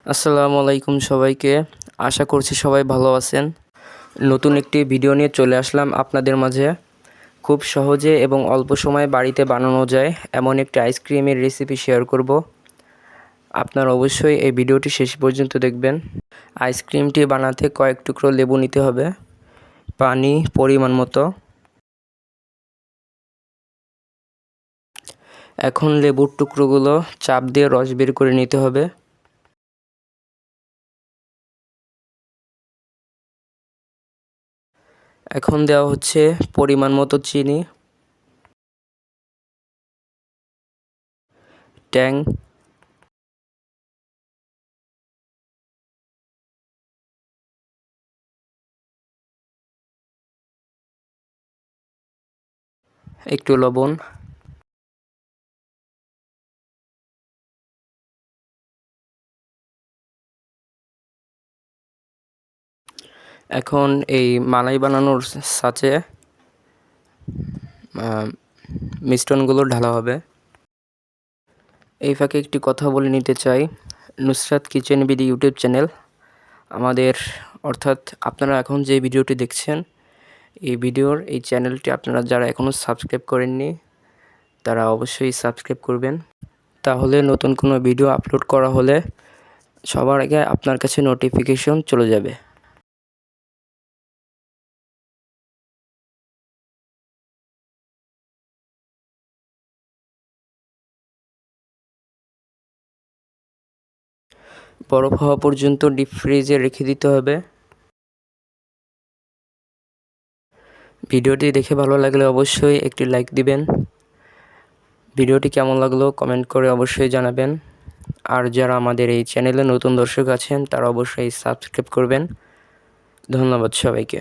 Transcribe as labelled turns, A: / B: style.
A: আসসালামু আলাইকুম সবাইকে। আশা করছি সবাই ভালো আছেন। নতুন একটি ভিডিও নিয়ে চলে আসলাম আপনাদের মাঝে। খুব সহজে এবং অল্প সময়ে বাড়িতে বানানো যায় এমন একটি আইসক্রিমের রেসিপি শেয়ার করব। আপনারা অবশ্যই এই ভিডিওটি শেষ পর্যন্ত দেখবেন। আইসক্রিমটি বানাতে কয়েক টুকরো লেবু নিতে হবে, পানি পরিমাণ মতো। এখন লেবুর টুকরোগুলো চাপ দিয়ে রস বের করে নিতে হবে। এখন দেওয়া হচ্ছে পরিমাণ মতো চিনি, ট্যাং, একটু লবণ। এখন এই মালাই বানানোর সাথে মিশ্রণগুলো ঢালা হবে। এই ফাঁকে একটি কথা বলে নিতে চাই, Nusrat kitchen BD YouTube channel আমাদের, অর্থাৎ আপনারা এখন যে ভিডিওটি দেখছেন এই চ্যানেলটি আপনারা যারা এখনও সাবস্ক্রাইব করেননি তারা অবশ্যই সাবস্ক্রাইব করবেন। তাহলে নতুন কোনো ভিডিও আপলোড করা হলে সবার আগে আপনার কাছে নোটিফিকেশন চলে যাবে। বরফ হওয়া পর্যন্ত ডিপ ফ্রিজে রেখে দিতে হবে। ভিডিওটি দেখে ভালো লাগলে অবশ্যই একটি লাইক দিবেন। ভিডিওটি কেমন লাগলো কমেন্ট করে অবশ্যই জানাবেন। আর যারা আমাদের এই চ্যানেলে নতুন দর্শক আছেন তারা অবশ্যই সাবস্ক্রাইব করবেন। ধন্যবাদ সবাইকে।